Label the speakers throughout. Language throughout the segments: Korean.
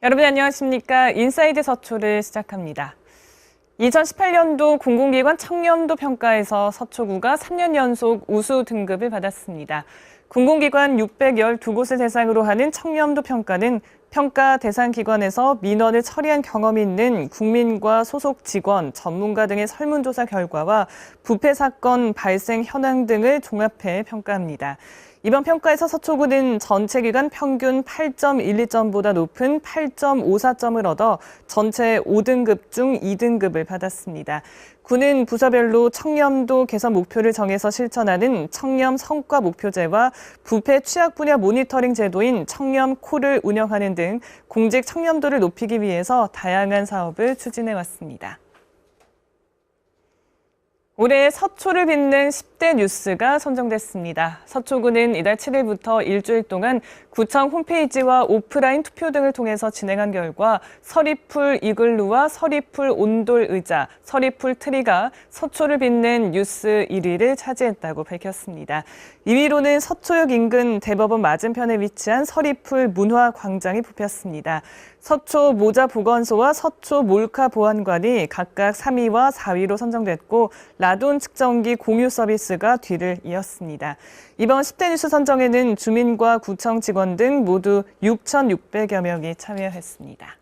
Speaker 1: 여러분 안녕하십니까? 인사이드 서초를 시작합니다. 2018년도 공공기관 청렴도 평가에서 서초구가 3년 연속 우수 등급을 받았습니다. 공공기관 612곳을 대상으로 하는 청렴도 평가는 평가 대상 기관에서 민원을 처리한 경험이 있는 국민과 소속 직원, 전문가 등의 설문조사 결과와 부패 사건 발생 현황 등을 종합해 평가합니다. 이번 평가에서 서초구는 전체 기간 평균 8.12점보다 높은 8.54점을 얻어 전체 5등급 중 2등급을 받았습니다. 구는 부서별로 청렴도 개선 목표를 정해서 실천하는 청렴 성과 목표제와 부패 취약 분야 모니터링 제도인 청렴콜을 운영하는 등 공직 청렴도를 높이기 위해서 다양한 사업을 추진해 왔습니다. 올해 서초를 빛낸 10대 뉴스가 선정됐습니다. 서초구는 이달 7일부터 일주일 동안 구청 홈페이지와 오프라인 투표 등을 통해서 진행한 결과 서리풀 이글루와 서리풀 온돌 의자, 서리풀 트리가 서초를 빛낸 뉴스 1위를 차지했다고 밝혔습니다. 2위로는 서초역 인근 대법원 맞은편에 위치한 서리풀 문화광장이 뽑혔습니다. 서초 모자보건소와 서초 몰카보안관이 각각 3위와 4위로 선정됐고 라돈 측정기 공유 서비스가 뒤를 이었습니다. 이번 10대 뉴스 선정에는 주민과 구청 직원 등 모두 6,600여 명이 참여했습니다.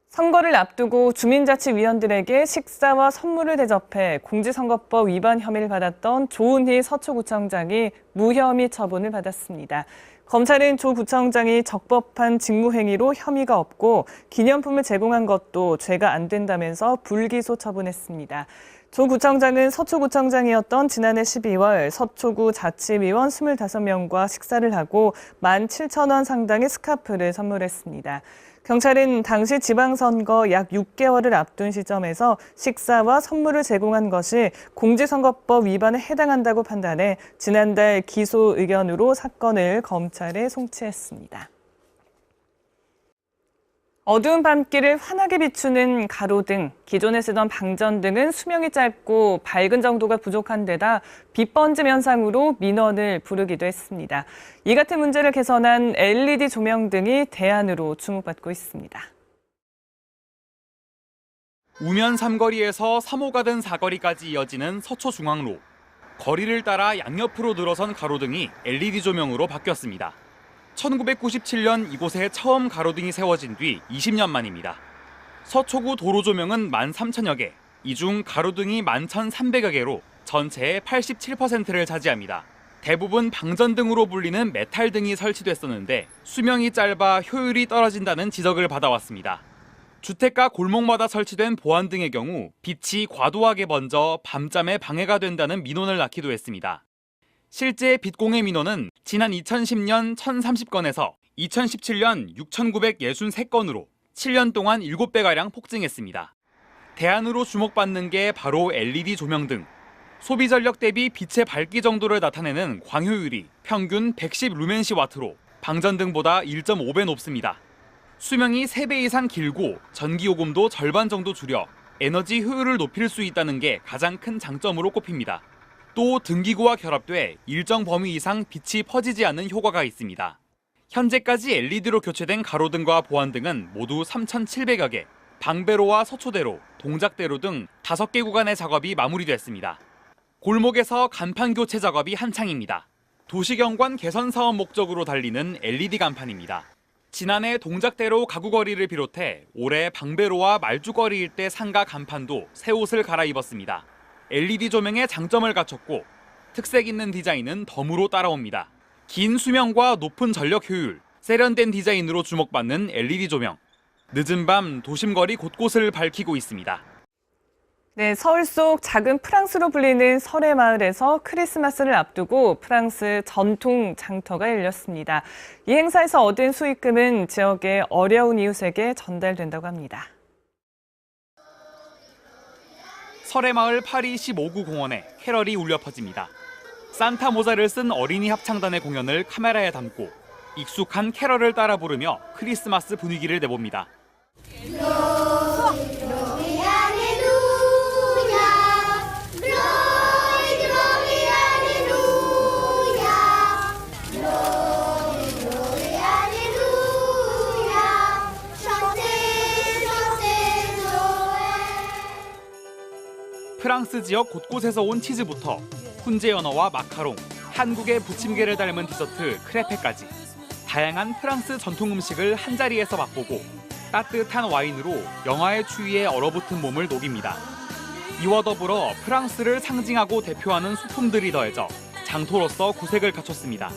Speaker 1: 선거를 앞두고 주민자치위원들에게 식사와 선물을 대접해 공직선거법 위반 혐의를 받았던 조은희 서초구청장이 무혐의 처분을 받았습니다. 검찰은 조 구청장이 적법한 직무행위로 혐의가 없고 기념품을 제공한 것도 죄가 안 된다면서 불기소 처분했습니다. 조 구청장은 서초구청장이었던 지난해 12월 서초구 자치위원 25명과 식사를 하고 17,000원 상당의 스카프를 선물했습니다. 경찰은 당시 지방선거 약 6개월을 앞둔 시점에서 식사와 선물을 제공한 것이 공직선거법 위반에 해당한다고 판단해 지난달 기소 의견으로 사건을 검찰에 송치했습니다. 어두운 밤길을 환하게 비추는 가로등, 기존에 쓰던 방전등은 수명이 짧고 밝은 정도가 부족한 데다 빛 번짐 현상으로 민원을 부르기도 했습니다. 이 같은 문제를 개선한 LED 조명 등이 대안으로 주목받고 있습니다.
Speaker 2: 우면 삼거리에서 3호 가든 사거리까지 이어지는 서초중앙로. 거리를 따라 양옆으로 늘어선 가로등이 LED 조명으로 바뀌었습니다. 1997년 이곳에 처음 가로등이 세워진 뒤 20년 만입니다. 서초구 도로 조명은 13,000여 개, 이 중 가로등이 11,300여 개로 전체의 87%를 차지합니다. 대부분 방전등으로 불리는 메탈등이 설치됐었는데 수명이 짧아 효율이 떨어진다는 지적을 받아왔습니다. 주택가 골목마다 설치된 보안등의 경우 빛이 과도하게 번져 밤잠에 방해가 된다는 민원을 낳기도 했습니다. 실제 빛공해 민원은 지난 2010년 1,030건에서 2017년 6,963건으로 7년 동안 7배가량 폭증했습니다. 대안으로 주목받는 게 바로 LED 조명 등. 소비 전력 대비 빛의 밝기 정도를 나타내는 광효율이 평균 110 루멘시와트로 방전등보다 1.5배 높습니다. 수명이 3배 이상 길고 전기요금도 절반 정도 줄여 에너지 효율을 높일 수 있다는 게 가장 큰 장점으로 꼽힙니다. 또 등기구와 결합돼 일정 범위 이상 빛이 퍼지지 않는 효과가 있습니다. 현재까지 LED로 교체된 가로등과 보안등은 모두 3,700여 개, 방배로와 서초대로, 동작대로 등 5개 구간의 작업이 마무리됐습니다. 골목에서 간판 교체 작업이 한창입니다. 도시경관 개선 사업 목적으로 달리는 LED 간판입니다. 지난해 동작대로 가구거리를 비롯해 올해 방배로와 말주거리 일대 상가 간판도 새 옷을 갈아입었습니다. LED 조명의 장점을 갖췄고 특색 있는 디자인은 덤으로 따라옵니다. 긴 수명과 높은 전력 효율, 세련된 디자인으로 주목받는 LED 조명. 늦은 밤 도심거리 곳곳을 밝히고 있습니다.
Speaker 1: 네, 서울 속 작은 프랑스로 불리는 설해마을에서 크리스마스를 앞두고 프랑스 전통 장터가 열렸습니다. 이 행사에서 얻은 수익금은 지역의 어려운 이웃에게 전달된다고 합니다.
Speaker 2: 설해마을 파리 15구 공원에 캐럴이 울려 퍼집니다. 산타 모자를 쓴 어린이 합창단의 공연을 카메라에 담고 익숙한 캐럴을 따라 부르며 크리스마스 분위기를 내봅니다. 프랑스 지역 곳곳에서 온 치즈부터 훈제 연어와 마카롱, 한국의 부침개를 닮은 디저트 크레페까지 다양한 프랑스 전통 음식을 한자리에서 맛보고 따뜻한 와인으로 영화의 추위에 얼어붙은 몸을 녹입니다. 이와 더불어 프랑스를 상징하고 대표하는 소품들이 더해져 장터로서 구색을 갖췄습니다.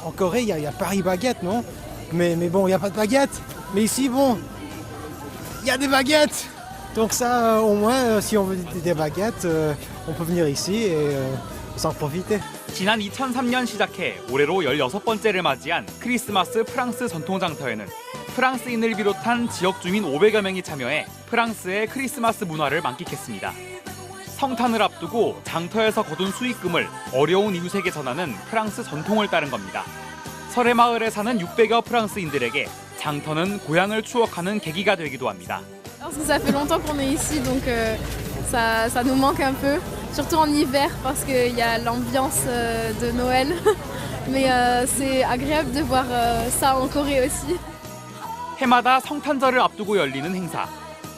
Speaker 3: En Corée, il y a Paris baguette, non? Mais bon, il n'y a pas de baguette. Mais ici, bon, il y a des baguettes. Donc ça, au moins, si on veut des baguettes, on peut venir ici et s'en profiter.
Speaker 2: 지난 2003년 시작해 올해로 16번째를 맞이한 크리스마스 프랑스 전통장터에는 프랑스인을 비롯한 지역 주민 500여 명이 참여해 프랑스의 크리스마스 문화를 만끽했습니다. 성탄을 앞두고 장터에서 거둔 수익금을 어려운 이웃에게 전하는 프랑스 전통을 따른 겁니다. 설의 마을에 사는 600여 프랑스인들에게 장터는 고향을 추억하는 계기가 되기도 합니다.
Speaker 4: Parce que ça fait longtemps qu'on est ici, donc ça nous manque un peu, surtout en hiver parce qu'il y a l'ambiance de Noël. Mais c'est agréable de voir ça en Corée aussi.
Speaker 2: 해마다 성탄절을 앞두고 열리는 행사.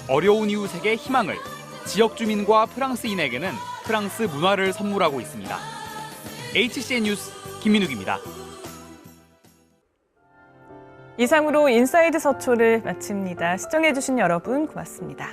Speaker 2: 어려운 이웃에게 희망을, 지역 주민과 프랑스인에게는 프랑스 문화를 선물하고 있습니다. HCN 뉴스 김민욱입니다.
Speaker 1: 이상으로 인사이드 서초를 마칩니다. 시청해주신 여러분 고맙습니다.